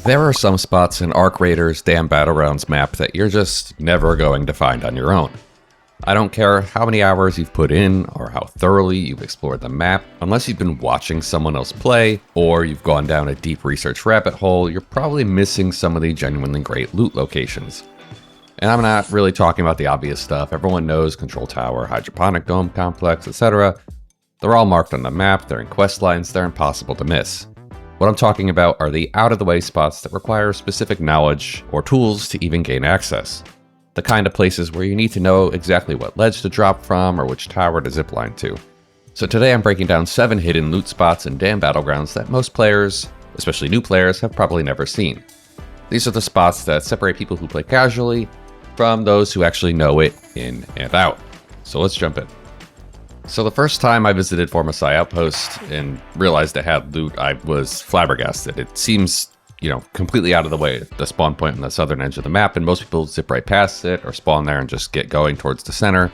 There are some spots in Arc Raiders' Dam Battlegrounds map that you're just never going to find on your own. I don't care how many hours you've put in or how thoroughly you've explored the map, unless you've been watching someone else play or you've gone down a deep research rabbit hole, you're probably missing some of the genuinely great loot locations. And I'm not really talking about the obvious stuff. Everyone knows Control Tower, Hydroponic Dome Complex, etc. They're all marked on the map, they're in quest lines, they're impossible to miss. What I'm talking about are the out-of-the-way spots that require specific knowledge or tools to even gain access. The kind of places where you need to know exactly what ledge to drop from or which tower to zipline to. So today I'm breaking down 7 hidden loot spots in Dam Battlegrounds that most players, especially new players, have probably never seen. These are the spots that separate people who play casually from those who actually know it in and out. So let's jump in. So the first time I visited Formecai Outpost and realized it had loot, I was flabbergasted. It seems, completely out of the way, the spawn point on the southern edge of the map, and most people zip right past it or spawn there and just get going towards the center.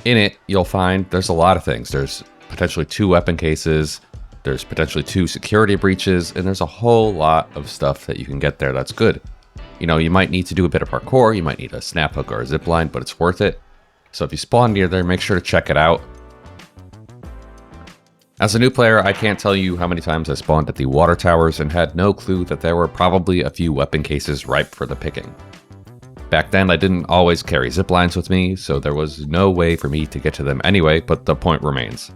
In it, you'll find there's a lot of things. There's potentially 2 weapon cases, there's potentially 2 security breaches, and there's a whole lot of stuff that you can get there that's good. You might need to do a bit of parkour, you might need a snap hook or a zip line, but it's worth it. So if you spawn near there, make sure to check it out. As a new player, I can't tell you how many times I spawned at the water towers and had no clue that there were probably a few weapon cases ripe for the picking. Back then, I didn't always carry ziplines with me, so there was no way for me to get to them anyway, but the point remains.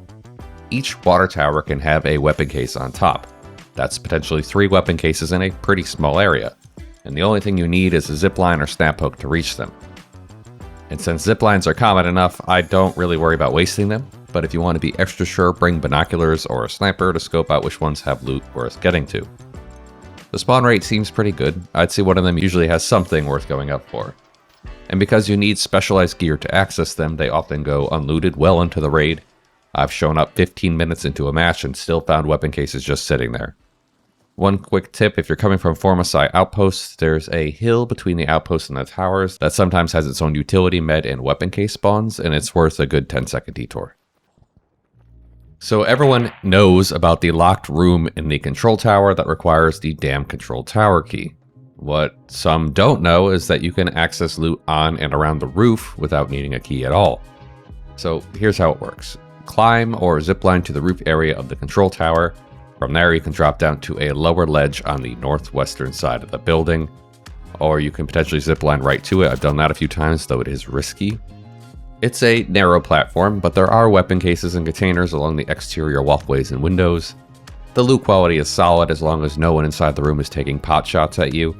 Each water tower can have a weapon case on top. That's potentially 3 weapon cases in a pretty small area, and the only thing you need is a zipline or snap hook to reach them. And since ziplines are common enough, I don't really worry about wasting them. But if you want to be extra sure, bring binoculars or a sniper to scope out which ones have loot worth getting to. The spawn rate seems pretty good. I'd say one of them usually has something worth going up for. And because you need specialized gear to access them, they often go unlooted well into the raid. I've shown up 15 minutes into a match and still found weapon cases just sitting there. One quick tip, if you're coming from Formecai Outpost, there's a hill between the outpost and the towers that sometimes has its own utility med and weapon case spawns, and it's worth a good 10-second detour. So everyone knows about the locked room in the control tower that requires the Dam control tower key. What some don't know is that you can access loot on and around the roof without needing a key at all. So here's how it works. Climb or zipline to the roof area of the control tower. From there you can drop down to a lower ledge on the northwestern side of the building, or you can potentially zipline right to it. I've done that a few times, though it is risky. It's a narrow platform, but there are weapon cases and containers along the exterior walkways and windows. The loot quality is solid as long as no one inside the room is taking pot shots at you.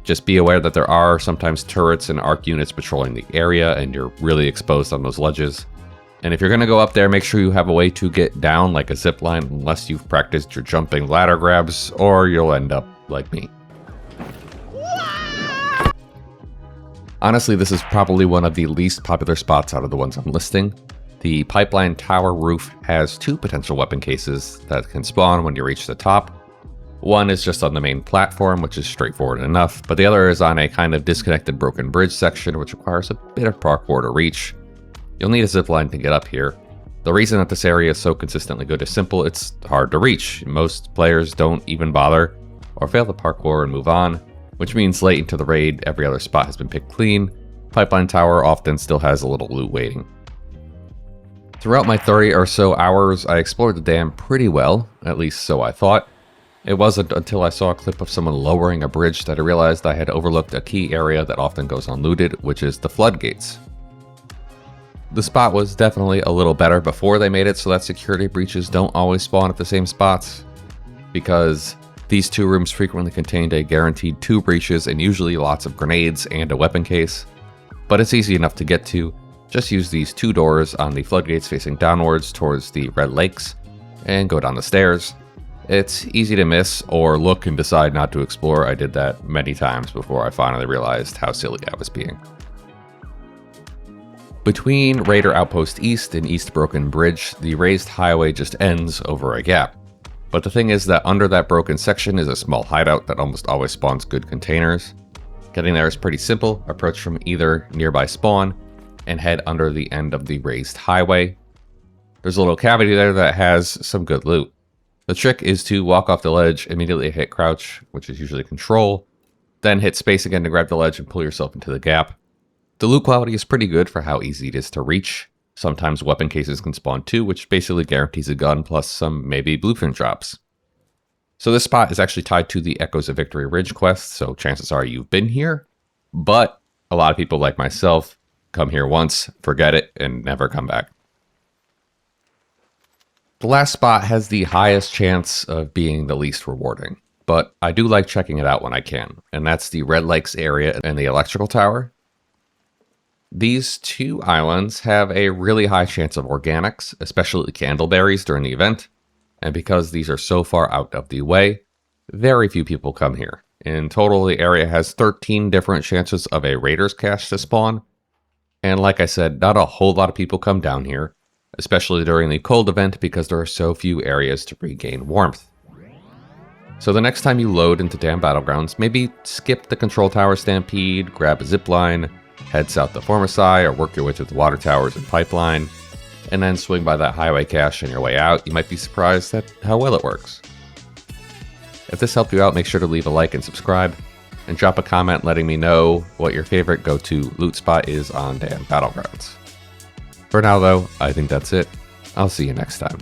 Just be aware that there are sometimes turrets and arc units patrolling the area, and you're really exposed on those ledges. And if you're going to go up there, make sure you have a way to get down like a zipline unless you've practiced your jumping ladder grabs, or you'll end up like me. Honestly, this is probably one of the least popular spots out of the ones I'm listing. The pipeline tower roof has 2 potential weapon cases that can spawn when you reach the top. One is just on the main platform, which is straightforward enough, but the other is on a kind of disconnected broken bridge section, which requires a bit of parkour to reach. You'll need a zipline to get up here. The reason that this area is so consistently good is simple: it's hard to reach. Most players don't even bother, or fail the parkour and move on, which means late into the raid, every other spot has been picked clean. Pipeline Tower often still has a little loot waiting. Throughout my 30 or so hours, I explored the dam pretty well, at least so I thought. It wasn't until I saw a clip of someone lowering a bridge that I realized I had overlooked a key area that often goes unlooted, which is the Floodgates. The spot was definitely a little better before they made it so that security breaches don't always spawn at the same spots, because these 2 rooms frequently contained a guaranteed 2 breaches and usually lots of grenades and a weapon case. But it's easy enough to get to. Just use these 2 doors on the floodgates facing downwards towards the Red Lakes and go down the stairs. It's easy to miss or look and decide not to explore. I did that many times before I finally realized how silly I was being. Between Raider Outpost East and East Broken Bridge, the raised highway just ends over a gap. But the thing is that under that broken section is a small hideout that almost always spawns good containers. Getting there is pretty simple. Approach from either nearby spawn and head under the end of the raised highway. There's a little cavity there that has some good loot. The trick is to walk off the ledge, immediately hit crouch, which is usually control, then hit space again to grab the ledge and pull yourself into the gap. The loot quality is pretty good for how easy it is to reach. Sometimes weapon cases can spawn too, which basically guarantees a gun plus some maybe blueprint drops. So this spot is actually tied to the Echoes of Victory Ridge quest, so chances are you've been here. But a lot of people like myself come here once, forget it, and never come back. The last spot has the highest chance of being the least rewarding, but I do like checking it out when I can, and that's the Red Lakes area and the electrical tower. These two islands have a really high chance of organics, especially candleberries during the event, and because these are so far out of the way, very few people come here. In total, the area has 13 different chances of a Raiders cache to spawn, and like I said, not a whole lot of people come down here, especially during the cold event because there are so few areas to regain warmth. So the next time you load into Dam Battlegrounds, maybe skip the control tower stampede, grab a zipline, head south to Formecai or work your way through the water towers and pipeline, and then swing by that highway cache on your way out. You might be surprised at how well it works. If this helped you out, make sure to leave a like and subscribe, and drop a comment letting me know what your favorite go-to loot spot is on Dam Battlegrounds. For now though, I think that's it. I'll see you next time.